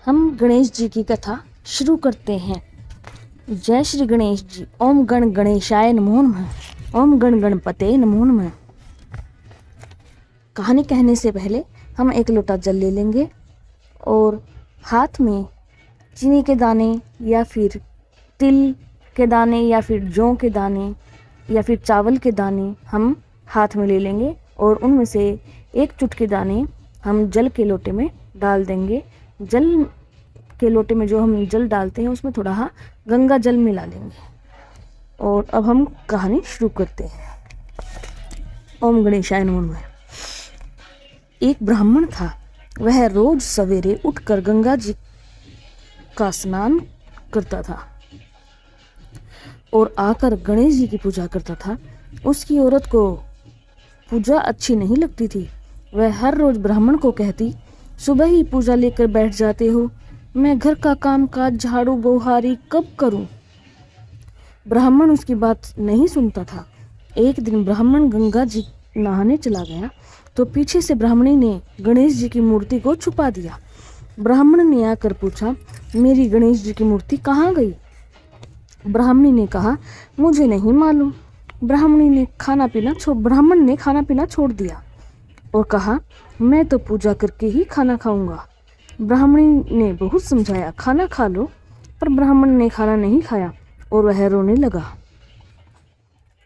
हम गणेश जी की कथा शुरू करते हैं। जय श्री गणेश जी। ओम गण गणेशाय नमो नमः। ओम गण गणपते नमो नमः। कहानी कहने से पहले हम एक लोटा जल ले लेंगे और हाथ में चीनी के दाने या फिर तिल के दाने या फिर जौ के दाने या फिर चावल के दाने हम हाथ में ले लेंगे और उनमें से एक चुटकी दाने हम जल के लोटे में डाल देंगे। जल के लोटे में जो हम जल डालते हैं उसमें थोड़ा गंगा जल मिला लेंगे। और अब हम कहानी शुरू करते हैं। ओम गणेशाय नमो नमः। एक ब्राह्मण था। वह रोज सवेरे उठकर गंगा जी का स्नान करता था और आकर गणेश जी की पूजा करता था। उसकी औरत को पूजा अच्छी नहीं लगती थी। वह हर रोज ब्राह्मण को कहती, सुबह ही पूजा लेकर बैठ जाते हो, मैं घर का काम काज झाड़ू बोहारी कब करूं? ब्राह्मण उसकी बात नहीं सुनता था। एक दिन ब्राह्मण गंगा जी नहाने चला गया तो पीछे से ब्राह्मणी ने गणेश जी की मूर्ति को छुपा दिया। ब्राह्मण ने आकर पूछा, मेरी गणेश जी की मूर्ति कहाँ गई? ब्राह्मणी ने कहा, मुझे नहीं मालूम। ब्राह्मण ने खाना पीना छोड़ दिया और कहा, मैं तो पूजा करके ही खाना खाऊंगा। ब्राह्मणी ने बहुत समझाया, खाना खा लो, पर ब्राह्मण ने खाना नहीं खाया और वह रोने लगा।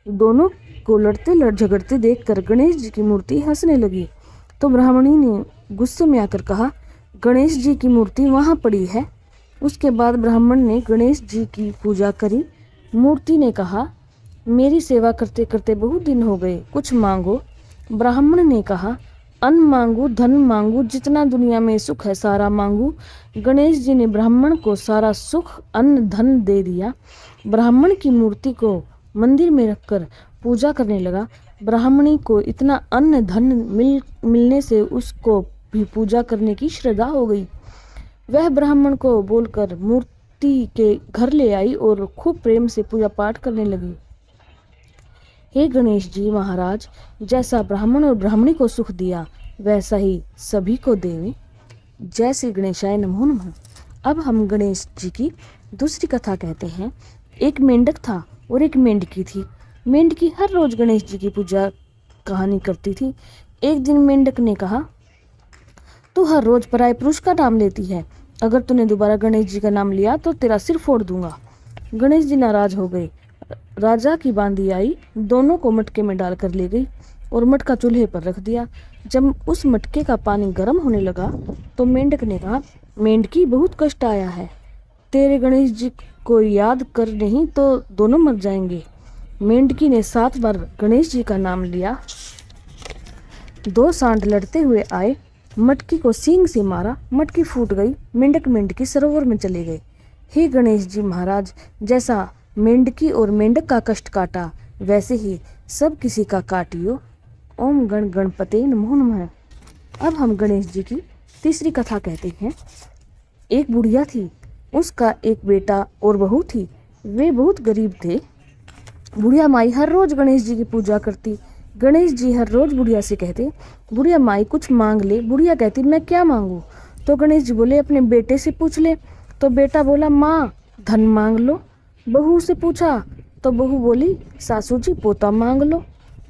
दोनों को लड़ते झगड़ते देखकर गणेश जी की मूर्ति हंसने लगी तो ब्राह्मणी ने गुस्से में आकर कहा, गणेश जी की मूर्ति वहाँ पड़ी है। उसके बाद ब्राह्मण ने गणेश जी की पूजा करी। मूर्ति ने कहा, मेरी सेवा करते करते बहुत दिन हो गए, कुछ मांगो। ब्राह्मण ने कहा, अन्न मांगू, धन मांगू, जितना दुनिया में सुख है सारा मांगू। गणेश जी ने ब्राह्मण को सारा सुख अन्न धन दे दिया। ब्राह्मण की मूर्ति को मंदिर में रखकर पूजा करने लगा। ब्राह्मणी को इतना अन्न धन मिलने से उसको भी पूजा करने की श्रद्धा हो गई। वह ब्राह्मण को बोलकर मूर्ति के घर ले आई और खूब प्रेम से पूजा पाठ करने लगी। हे गणेश जी महाराज, जैसा ब्राह्मण और ब्राह्मणी को सुख दिया वैसा ही सभी को देवे। जय श्री गणेशाय नमो नमः। अब हम गणेश जी की दूसरी कथा कहते हैं। एक मेंढक था और एक मेंढकी थी। मेंढकी हर रोज गणेश जी की पूजा कहानी करती थी। एक दिन मेंढक ने कहा, तू हर रोज पराये पुरुष का नाम लेती है, अगर तूने दोबारा गणेश जी का नाम लिया तो तेरा सिर फोड़ दूंगा। गणेश जी नाराज हो गए। राजा की बांदी आई, दोनों को मटके में डालकर ले गई और मटका चूल्हे पर रख दिया। जब उस मटके का पानी गर्म होने लगा तो मेंढक ने कहा, मेंढकी बहुत कष्ट आया है, तेरे गणेश जी को याद कर नहीं तो दोनों मर जाएंगे। मेंढकी ने 7 बार गणेश जी का नाम लिया। 2 सांड लड़ते हुए आए, मटकी को सींग से मारा, मटकी फूट गई। मेंढक मेंढकी सरोवर में चले गए। हे गणेश जी महाराज, जैसा मेंढकी और मेंढक का कष्ट काटा वैसे ही सब किसी का काटियो। ओम गण गणपते नमो नमः। अब हम गणेश जी की तीसरी कथा कहते हैं। एक बुढ़िया थी, उसका एक बेटा और बहू थी। वे बहुत गरीब थे। बुढ़िया माई हर रोज गणेश जी की पूजा करती। गणेश जी हर रोज बुढ़िया से कहते, बुढ़िया माई कुछ मांग ले। बुढ़िया कहती, मैं क्या मांगू? तो गणेश जी बोले, अपने बेटे से पूछ ले। तो बेटा बोला, माँ धन मांग लो। बहू से पूछा तो बहू बोली, सासू जी पोता मांग लो।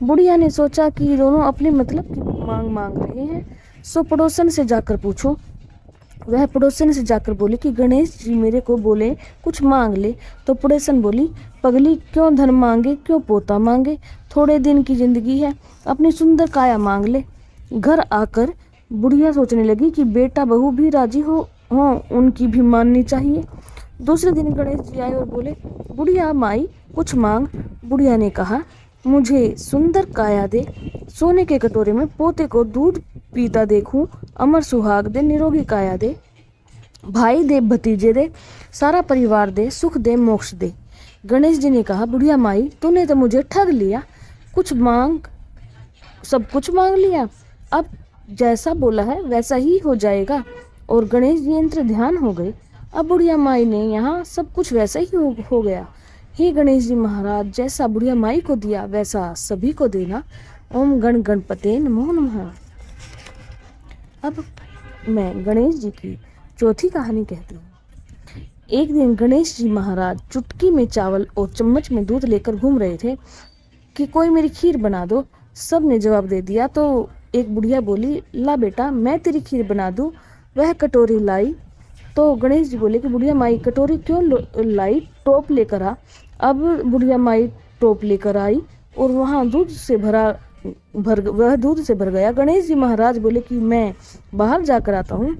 बुढ़िया ने सोचा कि दोनों अपने मतलब की मांग रहे हैं, सो पड़ोसन से जाकर पूछो। वह पड़ोसन से जाकर बोली कि गणेश जी मेरे को बोले कुछ मांग ले। तो पड़ोसन बोली, पगली क्यों धन मांगे, क्यों पोता मांगे, थोड़े दिन की जिंदगी है, अपनी सुंदर काया मांग ले। घर आकर बुढ़िया सोचने लगी कि बेटा बहू भी राजी हो उनकी भी माननी चाहिए। दूसरे दिन गणेश जी आए और बोले, बुढ़िया माई कुछ मांग। बुढ़िया ने कहा, मुझे सुंदर काया दे, सोने के कटोरे में पोते को दूध पीता देखूं, अमर सुहाग दे, निरोगी काया दे, भाई दे, भतीजे दे, सारा परिवार दे, सुख दे, मोक्ष दे। गणेश जी ने कहा, बुढ़िया माई तूने तो मुझे ठग लिया, कुछ मांग सब कुछ मांग लिया, अब जैसा बोला है वैसा ही हो जाएगा। और गणेश जी यंत्र ध्यान हो गए। अब बुढ़िया माई ने यहाँ सब कुछ वैसा ही हो गया। हे गणेश जी महाराज, जैसा बुढ़िया माई को दिया वैसा सभी को देना। ओम गण गणपते नमो नमः। अब मैं गणेश जी की चौथी कहानी कहती हूँ। एक दिन गणेश जी महाराज चुटकी में चावल और चम्मच में दूध लेकर घूम रहे थे कि कोई मेरी खीर बना दो। सब ने जवाब दे दिया तो एक बुढ़िया बोली, ला बेटा मैं तेरी खीर बना दूं। वह कटोरी लाई तो गणेश जी बोले कि बुढ़िया माई कटोरी क्यों लाई, टोप लेकर आ। अब बुढ़िया माई टोप लेकर आई और वह दूध से भर गया। गणेश जी महाराज बोले कि मैं बाहर जाकर आता हूँ।